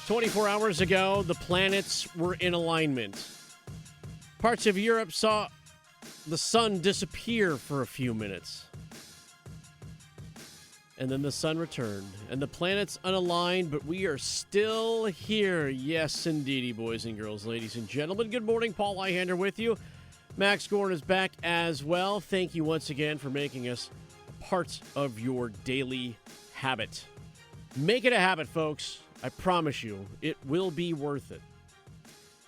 24 hours ago, the planets were in alignment. Parts of Europe saw the sun disappear for a few minutes. And then the sun returned, and the planets unaligned, but we are still here. Yes, indeedy, boys and girls, ladies and gentlemen. Good morning, Paul Ihander with you. Max Goren is back as well. Thank you once again for making us part of your daily habit. Make it a habit, folks. I promise you, it will be worth it.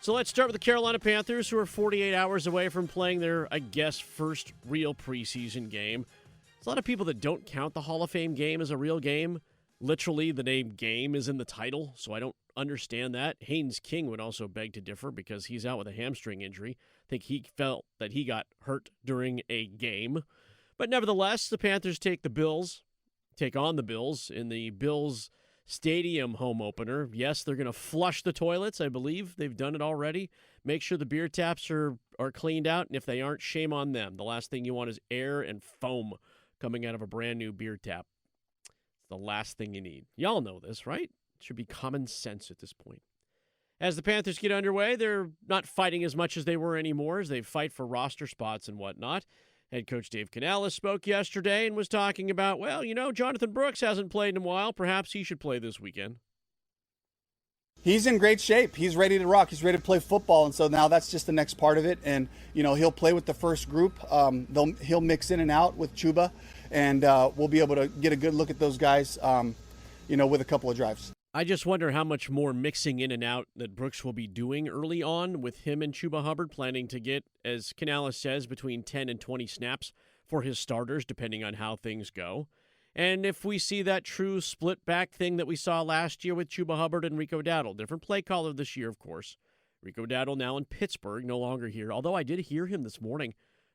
So let's start with the Carolina Panthers, who are 48 hours away from playing their, I guess, first real preseason game. There's a lot of people that don't count the Hall of Fame game as a real game. Literally, the name game is in the title, so I don't understand that. Haynes King would also beg to differ because he's out with a hamstring injury. I think he felt that he got hurt during a game. But nevertheless, the Panthers take on the Bills in the Bills Stadium home opener. Yes, they're going to flush the toilets. I believe they've done it already. Make sure the beer taps are cleaned out, and if they aren't, shame on them. The last thing you want is air and foam coming out of a brand new beer tap. It's the last thing you need. Y'all know this, right? It should be common sense at this point. As the Panthers get underway, they're not fighting as much as they were anymore as they fight for roster spots and whatnot. Head coach Dave Canales spoke yesterday and was talking about, well, Jonathan Brooks hasn't played in a while. Perhaps he should play this weekend. He's in great shape. He's ready to rock. He's ready to play football, and so now that's just the next part of it. And he'll play with the first group. He'll mix in and out with Chuba, and we'll be able to get a good look at those guys, with a couple of drives. I just wonder how much more mixing in and out that Brooks will be doing early on with him and Chuba Hubbard, planning to get, as Canales says, between 10 and 20 snaps for his starters, depending on how things go. And if we see that true split-back thing that we saw last year with Chuba Hubbard and Rico Dowdle, different play caller this year, of course. Rico Dowdle now in Pittsburgh, no longer here, although I did hear him this morning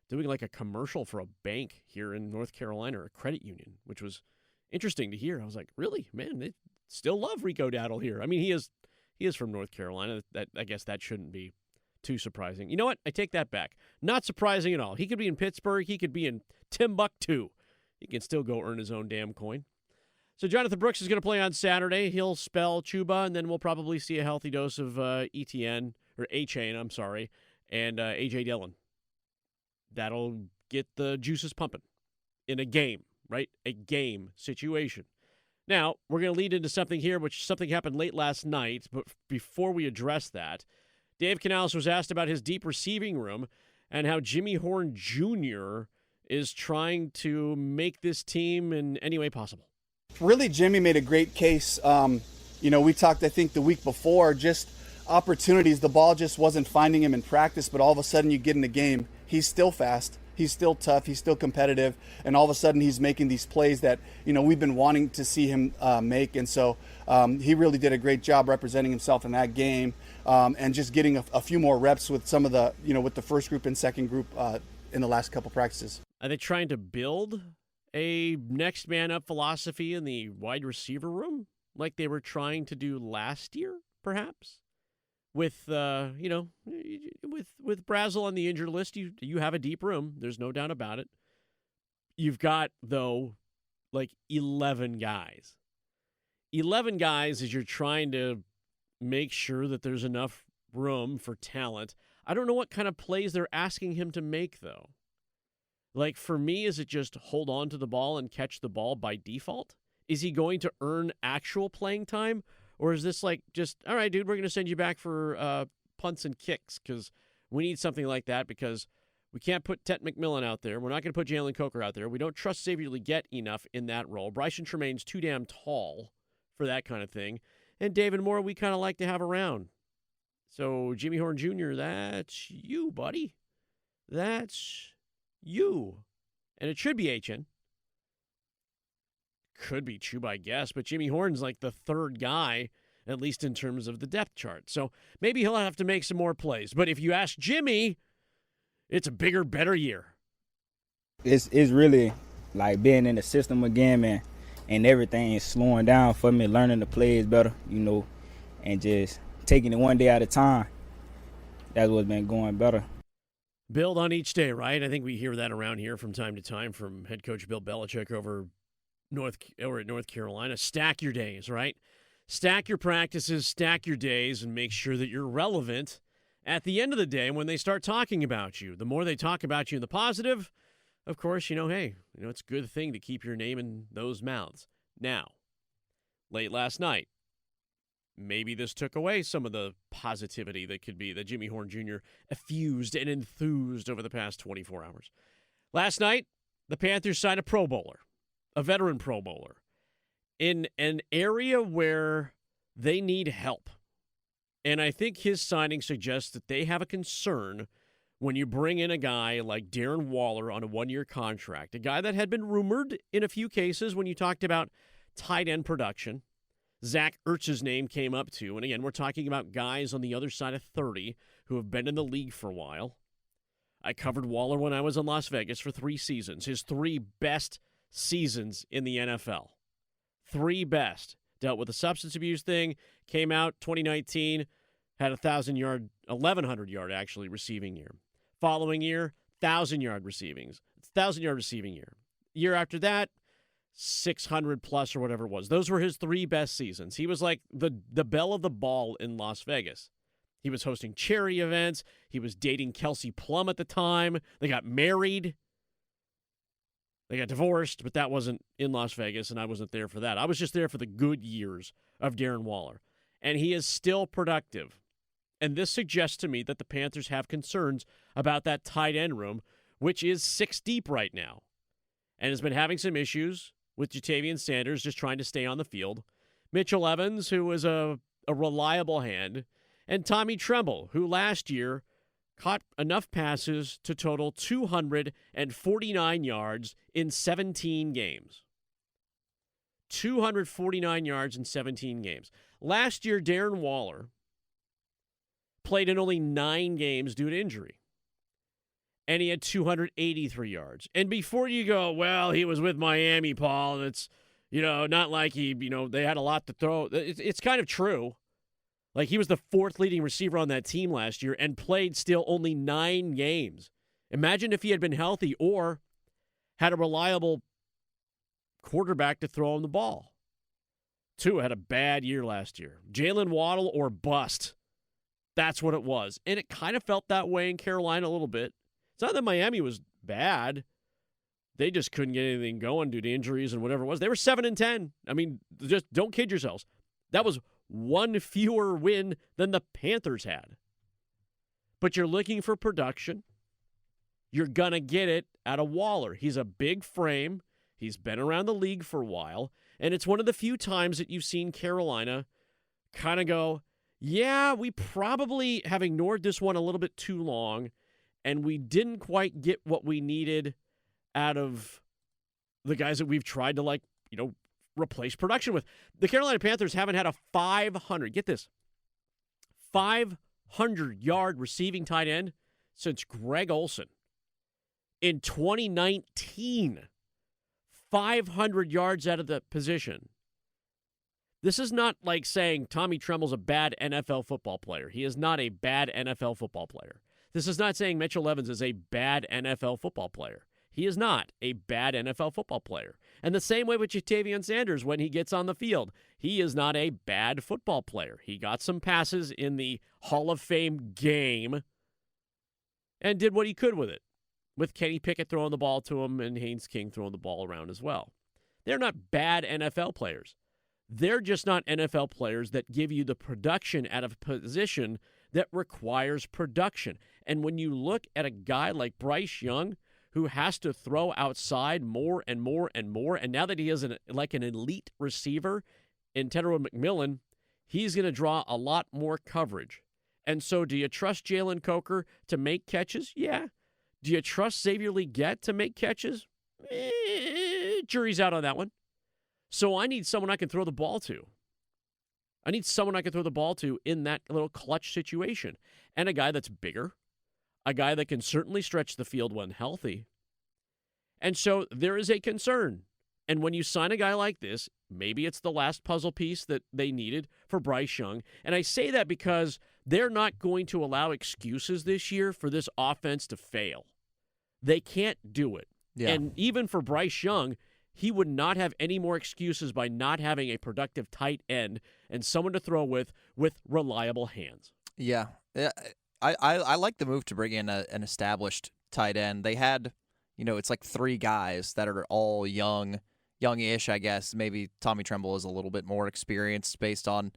doing like a commercial for a bank here in North Carolina, or a credit union, which was interesting to hear. I was like, really? Man, they still love Rico Dowdle here. I mean, he is from North Carolina. I guess that shouldn't be too surprising. You know what? I take that back. Not surprising at all. He could be in Pittsburgh. He could be in Timbuktu. He can still go earn his own damn coin. So Jonathan Brooks is going to play on Saturday. He'll spell Chuba, and then we'll probably see a healthy dose of ETN, or A-Chain, and A.J. Dillon. That'll get the juices pumping in a game, right? A game situation. Now, we're going to lead into something here, something happened late last night, but before we address that, Dave Canales was asked about his deep receiving room and how Jimmy Horn Jr. is trying to make this team in any way possible. Really, Jimmy made a great case. We talked, I think, the week before, just opportunities. The ball just wasn't finding him in practice, but all of a sudden you get in the game, he's still fast. He's still tough. He's still competitive. And all of a sudden he's making these plays that, we've been wanting to see him make. And so he really did a great job representing himself in that game and just getting a few more reps with some of the, with the first group and second group in the last couple practices. Are they trying to build a next man up philosophy in the wide receiver room like they were trying to do last year, perhaps? With with Brazel on the injured list, you have a deep room. There's no doubt about it. You've got, though, like 11 guys. 11 guys as you're trying to make sure that there's enough room for talent. I don't know what kind of plays they're asking him to make, though. Like, for me, is it just hold on to the ball and catch the ball by default? Is he going to earn actual playing time? Or is this like just, all right, dude, we're going to send you back for punts and kicks because we need something like that because we can't put Tet McMillan out there. We're not going to put Jalen Coker out there. We don't trust Xavier Legette enough in that role. Bryson Tremaine's too damn tall for that kind of thing. And David Moore, we kind of like to have around. So Jimmy Horn Jr., that's you, buddy. That's you. And it should be HN. Could be Chuba, I guess, but Jimmy Horn's like the third guy, at least in terms of the depth chart. So maybe he'll have to make some more plays. But if you ask Jimmy, it's a bigger, better year. It's really like being in the system again, man, and everything is slowing down for me, learning the plays better, and just taking it one day at a time. That's what's been going better. Build on each day, right? I think we hear that around here from time to time from head coach Bill Belichick over at North Carolina. Stack your days, right? Stack your practices, stack your days, and make sure that you're relevant at the end of the day when they start talking about you. The more they talk about you in the positive, of course, hey, it's a good thing to keep your name in those mouths. Now, late last night, maybe this took away some of the positivity that Jimmy Horn Jr. effused and enthused over the past 24 hours. Last night, the Panthers signed a Pro Bowler, a veteran Pro Bowler, in an area where they need help. And I think his signing suggests that they have a concern when you bring in a guy like Darren Waller on a one-year contract, a guy that had been rumored in a few cases when you talked about tight end production. Zach Ertz's name came up too. And again, we're talking about guys on the other side of 30 who have been in the league for a while. I covered Waller when I was in Las Vegas for 3 seasons, his 3 best seasons in the NFL. 3 best. Dealt with the substance abuse thing, came out 2019, had 1,100-yard actually receiving year. Following year, 1,000-yard receiving year. Year after that, 600 plus or whatever it was. Those were his 3 best seasons. He was like the belle of the ball in Las Vegas. He was hosting charity events. He was dating Kelsey Plum at the time. They got married. They got divorced, but that wasn't in Las Vegas, and I wasn't there for that. I was just there for the good years of Darren Waller. And he is still productive. And this suggests to me that the Panthers have concerns about that tight end room, which is 6 deep right now, and has been having some issues with Jatavian Sanders just trying to stay on the field. Mitchell Evans, who was a reliable hand, and Tommy Tremble, who last year caught enough passes to total 249 yards in 17 games. 249 yards in 17 games. Last year, Darren Waller played in only 9 games due to injury. And he had 283 yards. And before you go, well, he was with Miami, Paul, and it's, not like they had a lot to throw. It's kind of true. Like, he was the 4th leading receiver on that team last year and played still only 9 games. Imagine if he had been healthy or had a reliable quarterback to throw him the ball. Tua had a bad year last year. Jaylen Waddle or bust. That's what it was. And it kind of felt that way in Carolina a little bit. It's not that Miami was bad. They just couldn't get anything going due to injuries and whatever it was. They were 7-10. I mean, just don't kid yourselves. That was 1 fewer win than the Panthers had. But you're looking for production. You're going to get it out of Waller. He's a big frame. He's been around the league for a while. And it's one of the few times that you've seen Carolina kind of go, yeah, we probably have ignored this one a little bit too long, and we didn't quite get what we needed out of the guys that we've tried to, replace production with. The Carolina Panthers haven't had a 500-yard receiving tight end since Greg Olsen. In 2019, 500 yards out of the position. This is not like saying Tommy Tremble's a bad NFL football player. He is not a bad NFL football player. This is not saying Mitchell Evans is a bad NFL football player. He is not a bad NFL football player. And the same way with Jatavian Sanders when he gets on the field. He is not a bad football player. He got some passes in the Hall of Fame game and did what he could with it, with Kenny Pickett throwing the ball to him and Haynes King throwing the ball around as well. They're not bad NFL players. They're just not NFL players that give you the production out of a position that requires production. And when you look at a guy like Bryce Young, who has to throw outside more and more and more, and now that he is an elite receiver in Tedros McMillan, he's going to draw a lot more coverage. And so do you trust Jalen Coker to make catches? Yeah. Do you trust Xavier Legette to make catches? Jury's out on that one. So I need someone I can throw the ball to. I need someone I can throw the ball to in that little clutch situation. And a guy that's bigger, a guy that can certainly stretch the field when healthy. And so there is a concern. And when you sign a guy like this, maybe it's the last puzzle piece that they needed for Bryce Young. And I say that because they're not going to allow excuses this year for this offense to fail. They can't do it. Yeah. And even for Bryce Young, he would not have any more excuses by not having a productive tight end and someone to throw with reliable hands. Yeah. I like the move to bring in an established tight end. They had, it's like 3 guys that are all youngish, I guess. Maybe Tommy Tremble is a little bit more experienced based on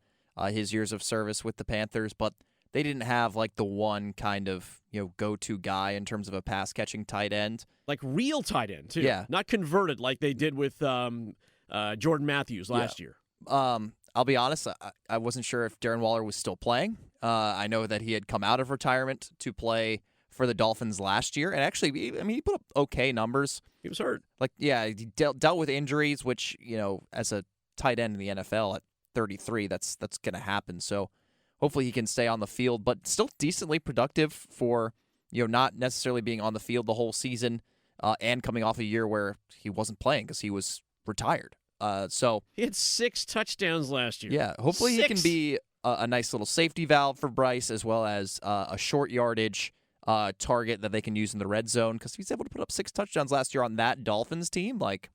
his years of service with the Panthers, but they didn't have like the one kind of go-to guy in terms of a pass-catching tight end. Like real tight end, too. Yeah. Not converted like they did with Jordan Matthews last year. I'll be honest, I wasn't sure if Darren Waller was still playing. I know that he had come out of retirement to play for the Dolphins last year, and actually, he put up okay numbers. He was hurt. He dealt with injuries, which, as a tight end in the NFL at 33, that's going to happen. So hopefully he can stay on the field, but still decently productive for, not necessarily being on the field the whole season and coming off a year where he wasn't playing because he was retired. So he had 6 touchdowns last year. Yeah, hopefully 6. he can be a nice little safety valve for Bryce, as well as a short yardage target that they can use in the red zone, because he's able to put up 6 touchdowns last year on that Dolphins team. Like,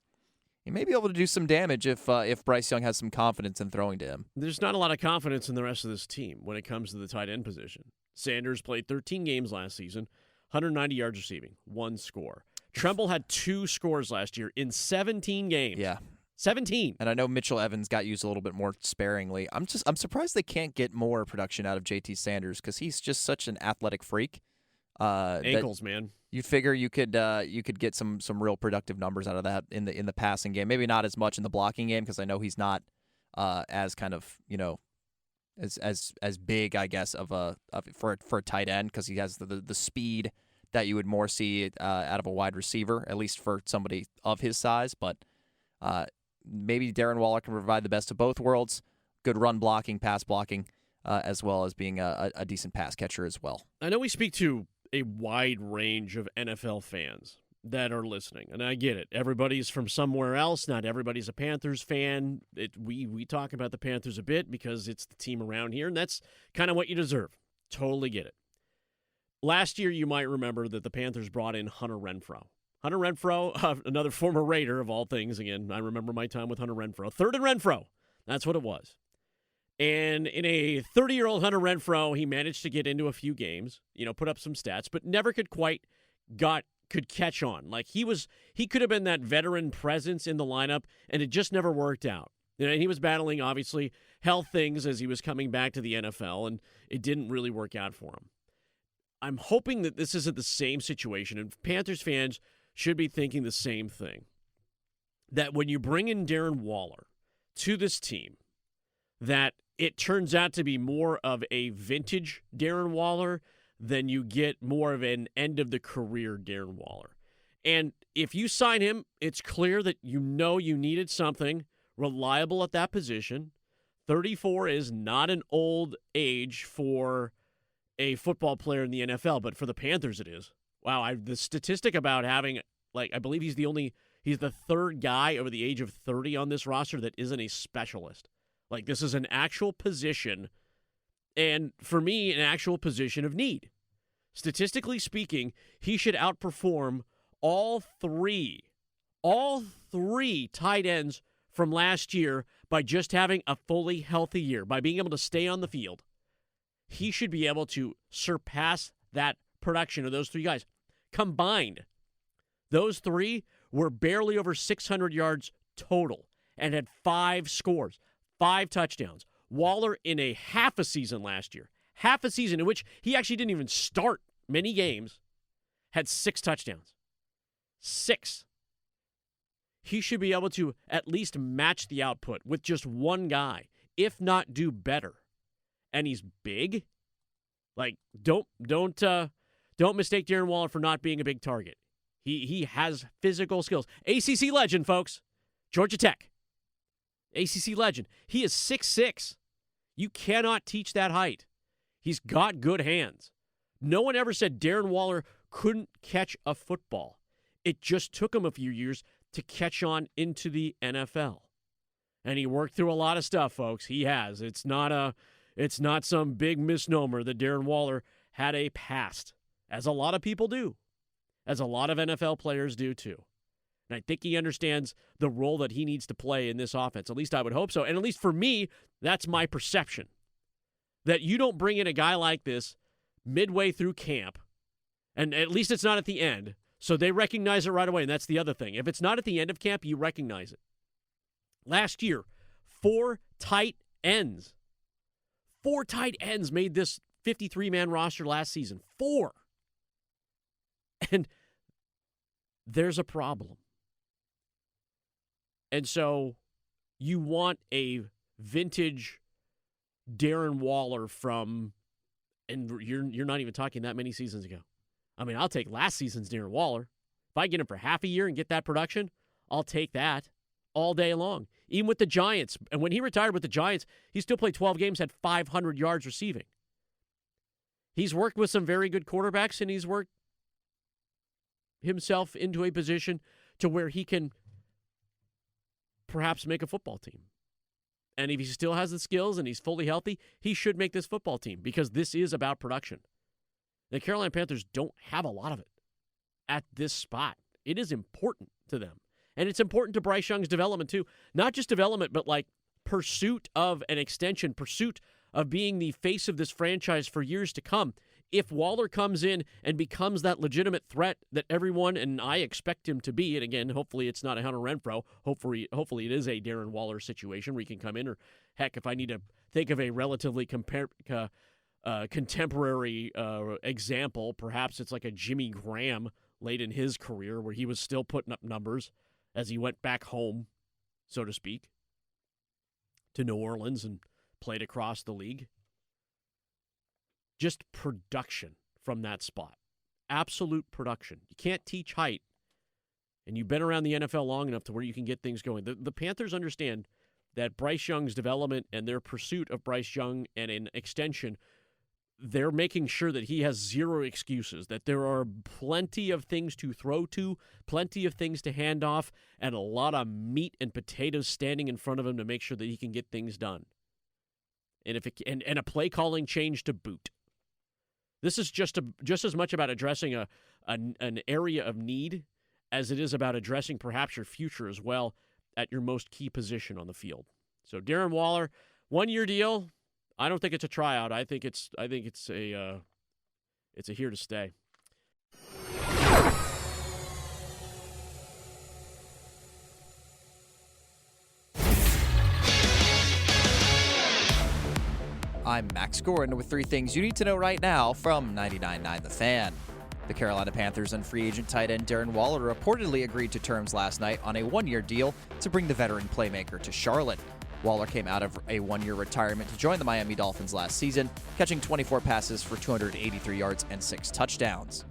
he may be able to do some damage if Bryce Young has some confidence in throwing to him. There's not a lot of confidence in the rest of this team when it comes to the tight end position. Sanders played 13 games last season, 190 yards receiving, 1 score. Tremble had 2 scores last year in 17 games. Yeah. 17. And I know Mitchell Evans got used a little bit more sparingly. I'm surprised they can't get more production out of JT Sanders, because he's just such an athletic freak. Ankles, man. You figure you could get some real productive numbers out of that in the passing game. Maybe not as much in the blocking game, because I know he's not as kind of as big, I guess, for a tight end, because he has the speed that you would more see out of a wide receiver, at least for somebody of his size. But maybe Darren Waller can provide the best of both worlds: good run blocking, pass blocking, as well as being a decent pass catcher as well. I know we speak to a wide range of NFL fans that are listening, and I get it. Everybody's from somewhere else. Not everybody's a Panthers fan. We talk about the Panthers a bit because it's the team around here, and that's kind of what you deserve. Totally get it. Last year, you might remember that the Panthers brought in Hunter Renfrow. Hunter Renfrow, another former Raider of all things. Again, I remember my time with Hunter Renfrow. Third and Renfrow. That's what it was. And in a 30-year-old Hunter Renfrow, he managed to get into a few games, put up some stats, but never could catch on. Like, he could have been that veteran presence in the lineup, and it just never worked out. And he was battling, obviously, health things as he was coming back to the NFL, and it didn't really work out for him. I'm hoping that this isn't the same situation, and Panthers fans should be thinking the same thing. That when you bring in Darren Waller to this team, that it turns out to be more of a vintage Darren Waller than you get more of an end-of-the-career Darren Waller. And if you sign him, it's clear that you needed something reliable at that position. 34 is not an old age for a football player in the NFL, but for the Panthers it is. Wow, the statistic about having, I believe he's the third guy over the age of 30 on this roster that isn't a specialist. This is an actual position, and for me, an actual position of need. Statistically speaking, he should outperform all three tight ends from last year by just having a fully healthy year, by being able to stay on the field. He should be able to surpass that production of those 3 guys. Combined, those 3 were barely over 600 yards total and had 5 scores, 5 touchdowns. Waller, in a half a season last year, half a season in which he actually didn't even start many games, had 6 touchdowns. 6. He should be able to at least match the output with just one guy, if not do better. And he's big. Don't mistake Darren Waller for not being a big target. He has physical skills. ACC legend, folks. Georgia Tech. ACC legend. He is 6'6". You cannot teach that height. He's got good hands. No one ever said Darren Waller couldn't catch a football. It just took him a few years to catch on into the NFL. And he worked through a lot of stuff, folks. He has. It's not some big misnomer that Darren Waller had a past, as a lot of people do, as a lot of NFL players do too. And I think he understands the role that he needs to play in this offense. At least I would hope so. And at least for me, that's my perception. That you don't bring in a guy like this midway through camp, and at least it's not at the end, so they recognize it right away, and that's the other thing. If it's not at the end of camp, you recognize it. Last year, 4 tight ends. 4 tight ends made this 53-man roster last season. 4. And there's a problem. And so you want a vintage Darren Waller from, and you're not even talking that many seasons ago. I mean, I'll take last season's Darren Waller. If I get him for half a year and get that production, I'll take that all day long. Even with the Giants. And when he retired with the Giants, he still played 12 games, had 500 yards receiving. He's worked with some very good quarterbacks, and he's worked himself into a position to where he can perhaps make a football team. And if he still has the skills and he's fully healthy, he should make this football team because this is about production. The Carolina Panthers don't have a lot of it at this spot. It is important to them. And it's important to Bryce Young's development too. Not just development, but like pursuit of an extension, pursuit of being the face of this franchise for years to come. If Waller comes in and becomes that legitimate threat that everyone and I expect him to be, and again, hopefully it's not a Hunter Renfrow, hopefully it is a Darren Waller situation where he can come in, or heck, if I need to think of a relatively contemporary example, perhaps it's like a Jimmy Graham late in his career where he was still putting up numbers as he went back home, so to speak, to New Orleans and played across the league. Just production from that spot. Absolute production. You can't teach height, and you've been around the NFL long enough to where you can get things going. The Panthers understand that Bryce Young's development and their pursuit of Bryce Young and an extension, they're making sure that he has zero excuses, that there are plenty of things to throw to, plenty of things to hand off, and a lot of meat and potatoes standing in front of him to make sure that he can get things done. And and a play calling change to boot. This is just as much about addressing an area of need as it is about addressing perhaps your future as well at your most key position on the field. So Darren Waller, 1-year deal. I don't think it's a tryout. I think it's a here to stay. I'm Max Goren with 3 things you need to know right now from 99.9 The Fan. The Carolina Panthers and free agent tight end Darren Waller reportedly agreed to terms last night on a 1-year deal to bring the veteran playmaker to Charlotte. Waller came out of a 1-year retirement to join the Miami Dolphins last season, catching 24 passes for 283 yards and 6 touchdowns.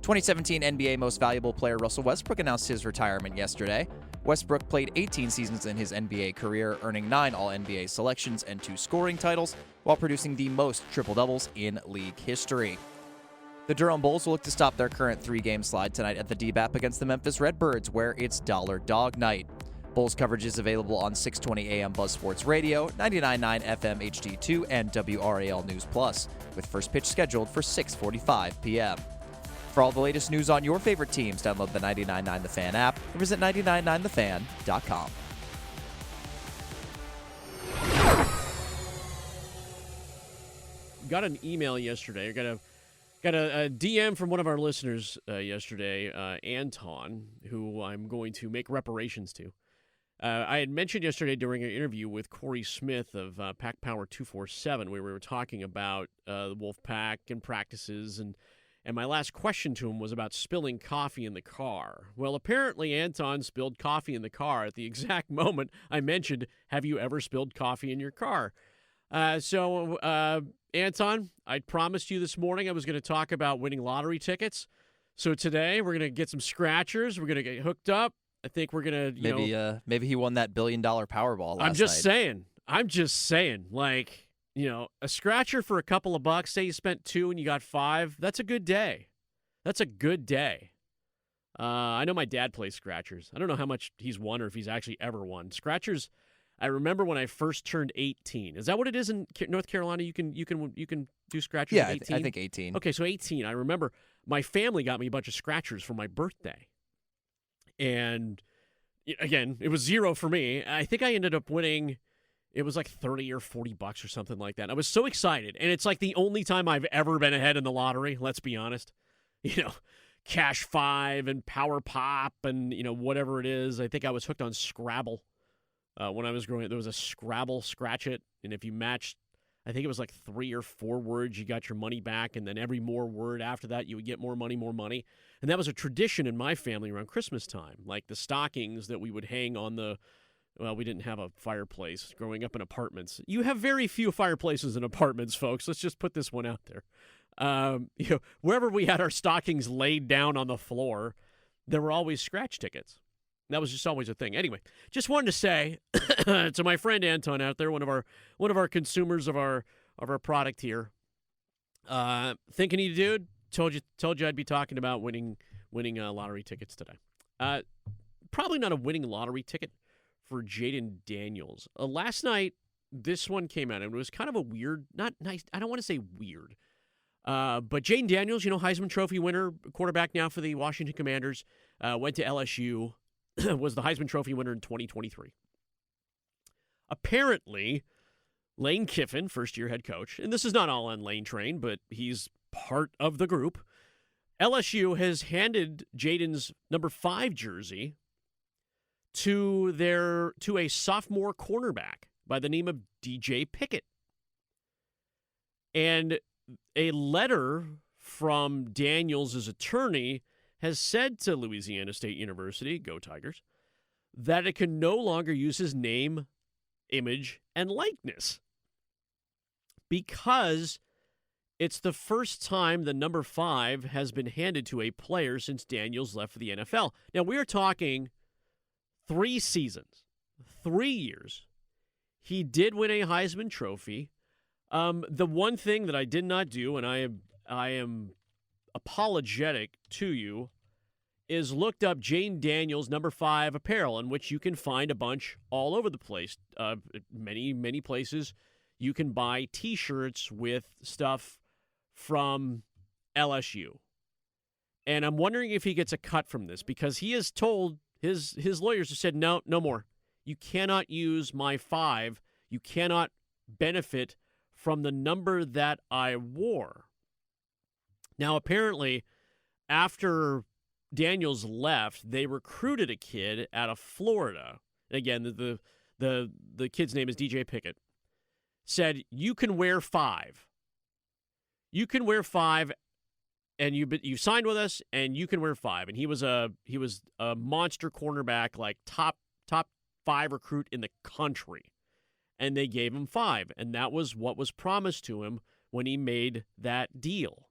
2017 NBA Most Valuable Player Russell Westbrook announced his retirement yesterday. Westbrook played 18 seasons in his NBA career, earning 9 All-NBA selections and 2 scoring titles, while producing the most triple-doubles in league history. The Durham Bulls will look to stop their current 3-game slide tonight at the DBAP against the Memphis Redbirds, where it's Dollar Dog Night. Bulls coverage is available on 620 AM Buzz Sports Radio, 99.9 FM HD2, and WRAL News Plus, with first pitch scheduled for 6:45 p.m. For all the latest news on your favorite teams, download the 99.9 The Fan app or visit 999thefan.com. Got an email yesterday. Got a DM from one of our listeners yesterday, Anton, who I'm going to make reparations to. I had mentioned yesterday during an interview with Corey Smith of Pack Power 247, where we were talking about the Wolf Pack and practices, and my last question to him was about spilling coffee in the car. Well, apparently Anton spilled coffee in the car at the exact moment I mentioned, have you ever spilled coffee in your car? So Anton, I promised you this morning I was going to talk about winning lottery tickets. So today we're going to get some scratchers. We're going to get hooked up. I think we're going to, maybe he won that $1 billion Powerball last night. I'm just saying, like, a scratcher for a couple of bucks, say you spent 2 and you got 5, that's a good day. That's a good day. I know my dad plays scratchers. I don't know how much he's won or if he's actually ever won. Scratchers, I remember when I first turned 18. Is that what it is in North Carolina? You can do scratchers at 18? I think 18. Okay, so 18. I remember my family got me a bunch of scratchers for my birthday. And again, it was 0 for me. I think I ended up winning. It was like 30 or 40 bucks or something like that. I was so excited. And it's like the only time I've ever been ahead in the lottery, let's be honest. Cash 5 and Power Pop and, whatever it is. I think I was hooked on Scrabble when I was growing up. There was a Scrabble, Scratch It. And if you matched, I think it was like 3 or 4 words, you got your money back. And then every more word after that, you would get more money, more money. And that was a tradition in my family around Christmas time. Like the stockings that we would hang on well, we didn't have a fireplace growing up in apartments. You have very few fireplaces in apartments, folks. Let's just put this one out there. Wherever we had our stockings laid down on the floor, there were always scratch tickets. That was just always a thing. Anyway, just wanted to say to my friend Anton out there, one of our consumers of our product here, thinking of you, dude. Told you I'd be talking about winning lottery tickets today. Probably not a winning lottery ticket for Jayden Daniels. Last night, this one came out, and it was kind of a weird, not nice, I don't want to say weird, but Jayden Daniels, Heisman Trophy winner, quarterback now for the Washington Commanders, went to LSU, was the Heisman Trophy winner in 2023. Apparently, Lane Kiffin, first-year head coach, and this is not all on Lane Train, but he's part of the group. LSU has handed Jayden's number 5 jersey to a sophomore cornerback by the name of DJ Pickett. And a letter from Daniels' attorney has said to Louisiana State University, go Tigers, that it can no longer use his name, image, and likeness because it's the first time the number 5 has been handed to a player since Daniels left for the NFL. Now, we are talking 3 seasons, 3 years. He did win a Heisman Trophy. The one thing that I did not do, and I am apologetic to you, is looked up Jayden Daniels number 5 apparel, in which you can find a bunch all over the place. Many places you can buy T-shirts with stuff from LSU. And I'm wondering if he gets a cut from this because he has told his lawyers have said, no more. You cannot use my 5. You cannot benefit from the number that I wore. Now, apparently, after Daniels left, they recruited a kid out of Florida. Again, the kid's name is DJ Pickett. Said, you can wear 5. You can wear 5, and you signed with us, and you can wear 5. And he was a monster cornerback, like top 5 recruit in the country. And they gave him 5, and that was what was promised to him when he made that deal.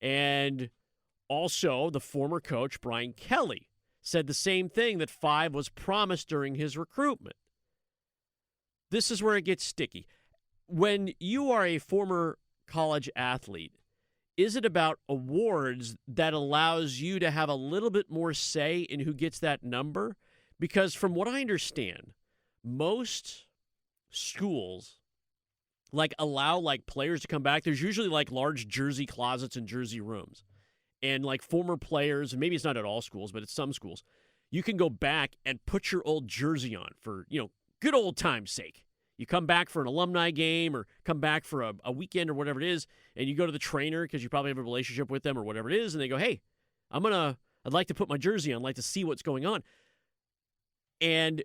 And also, the former coach, Brian Kelly, said the same thing, that 5 was promised during his recruitment. This is where it gets sticky. When you are a former college athlete, is it about awards that allows you to have a little bit more say in who gets that number? Because from what I understand, most schools allow players to come back. There's usually large jersey closets and jersey rooms. And former players, and maybe it's not at all schools, but at some schools, you can go back and put your old jersey on for, good old time's sake. You come back for an alumni game or come back for a weekend or whatever it is, and you go to the trainer because you probably have a relationship with them or whatever it is, and they go, hey, I'd like to put my jersey on. I'd like to see what's going on. And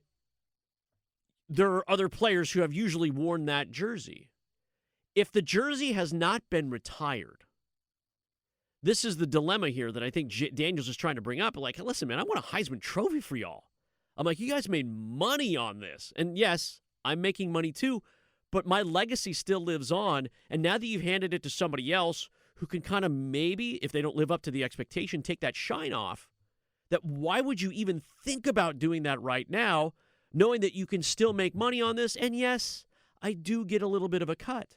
there are other players who have usually worn that jersey. If the jersey has not been retired, this is the dilemma here that I think Daniels is trying to bring up. Listen, man, I want a Heisman Trophy for y'all. I'm you guys made money on this. And yes, I'm making money too, but my legacy still lives on. And now that you've handed it to somebody else who can kind of maybe, if they don't live up to the expectation, take that shine off, that why would you even think about doing that right now, knowing that you can still make money on this? And yes, I do get a little bit of a cut.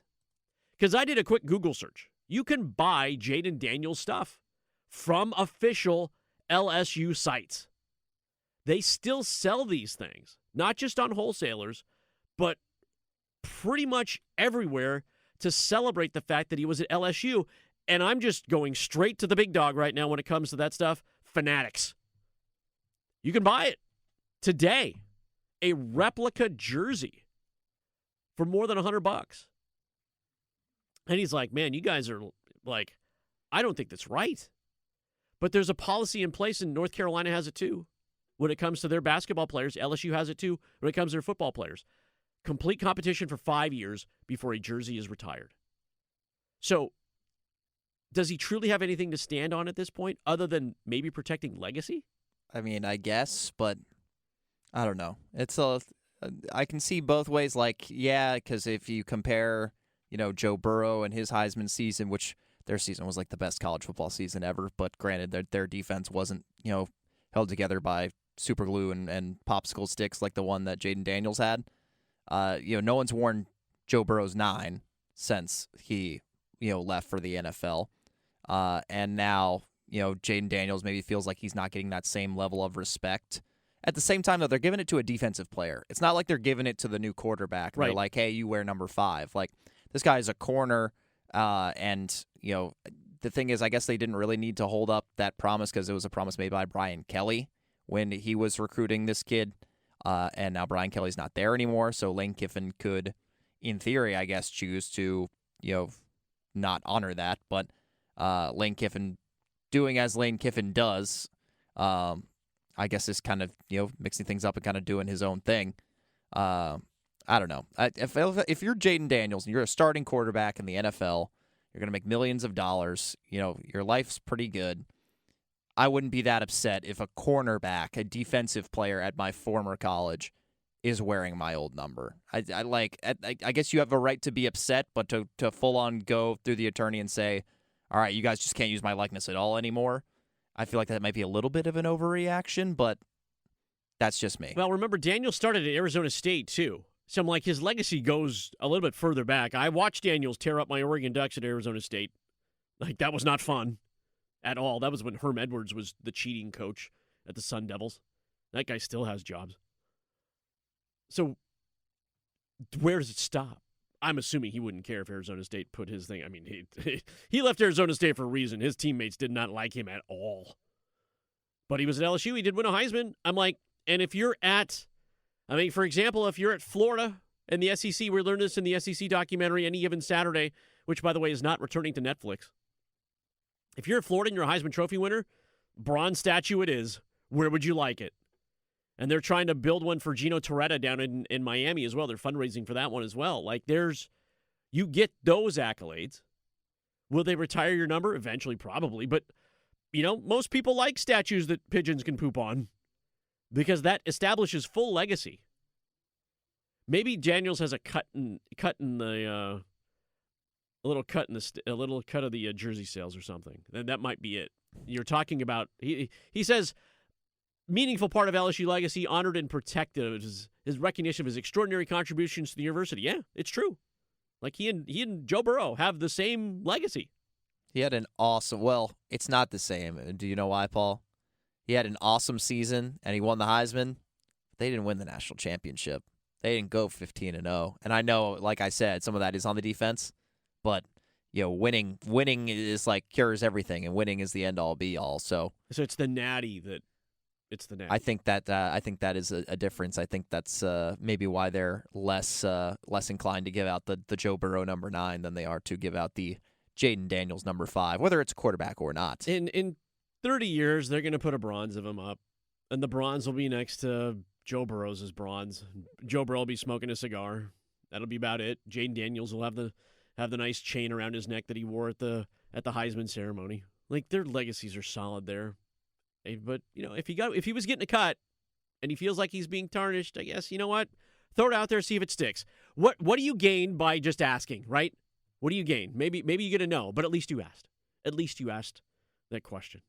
Because I did a quick Google search. You can buy Jayden Daniels stuff from official LSU sites. They still sell these things, not just on wholesalers, but pretty much everywhere to celebrate the fact that he was at LSU. And I'm just going straight to the big dog right now when it comes to that stuff, Fanatics. You can buy it today, a replica jersey for more than $100. And he's like, man, you guys are like, I don't think that's right. But there's a policy in place, and North Carolina has it too. When it comes to their basketball players, LSU has it too. When it comes to their football players, complete competition for 5 years before a jersey is retired. So does he truly have anything to stand on at this point other than maybe protecting legacy? I mean, I guess, but I don't know. I can see both ways. Like, yeah, because if you compare, Joe Burrow and his Heisman season, which their season was like the best college football season ever, but granted, their defense wasn't, held together by super glue and popsicle sticks like the one that Jayden Daniels had. No one's worn Joe Burrow's 9 since he, left for the NFL. And now, Jayden Daniels maybe feels like he's not getting that same level of respect. At the same time, though, they're giving it to a defensive player. It's not like they're giving it to the new quarterback. Right. They're like, hey, you wear number 5. Like, this guy is a corner, and, the thing is, I guess they didn't really need to hold up that promise because it was a promise made by Brian Kelly when he was recruiting this kid. And now Brian Kelly's not there anymore, so Lane Kiffin could, in theory, I guess, choose to, not honor that. But Lane Kiffin doing as Lane Kiffin does, I guess is kind of, mixing things up and kind of doing his own thing. I don't know. If you're Jayden Daniels and you're a starting quarterback in the NFL, you're going to make millions of dollars, your life's pretty good. I wouldn't be that upset if a cornerback, a defensive player at my former college, is wearing my old number. I guess you have a right to be upset, but to full on go through the attorney and say, all right, you guys just can't use my likeness at all anymore, I feel like that might be a little bit of an overreaction, but that's just me. Well, remember, Daniel started at Arizona State, too. So I'm like, his legacy goes a little bit further back. I watched Daniels tear up my Oregon Ducks at Arizona State. Like, that was not fun at all. That was when Herm Edwards was the cheating coach at the Sun Devils. That guy still has jobs. So where does it stop? I'm assuming he wouldn't care if Arizona State put his thing. I mean, he left Arizona State for a reason. His teammates did not like him at all. But he was at LSU. He did win a Heisman. I'm like, and if you're at, for example, if you're at Florida and the SEC, we learned this in the SEC documentary, Any Given Saturday, which, by the way, is not returning to Netflix. If you're at Florida and you're a Heisman Trophy winner, bronze statue it is. Where would you like it? And they're trying to build one for Gino Torretta down in Miami as well. They're fundraising for that one as well. Like, you get those accolades. Will they retire your number? Eventually, probably. But, most people like statues that pigeons can poop on because that establishes full legacy. Maybe Daniels has a little cut of the jersey sales or something. That might be it. You're talking about, he says, meaningful part of LSU legacy, honored and protected, is his recognition of his extraordinary contributions to the university. Yeah, it's true. Like, he and Joe Burrow have the same legacy. He had an awesome, well, it's not the same. Do you know why, Paul? He had an awesome season, and he won the Heisman. They didn't win the national championship. They didn't go 15-0. And I know, like I said, some of that is on the defense, but winning is like cures everything, and winning is the end-all, be-all. So it's the natty that. It's the natty. I think that is a difference. I think that's maybe why they're less inclined to give out the Joe Burrow number 9 than they are to give out the Jayden Daniels number 5, whether it's a quarterback or not. In 30 years, they're going to put a bronze of him up, and the bronze will be next to Joe Burrow's bronze. Joe Burrow will be smoking a cigar. That'll be about it. Jayden Daniels will have the nice chain around his neck that he wore at the Heisman ceremony. Like, their legacies are solid there. But, if he was getting a cut and he feels like he's being tarnished, I guess, you know what? Throw it out there, see if it sticks. What do you gain by just asking, right? What do you gain? Maybe you get a no, but at least you asked. At least you asked that question.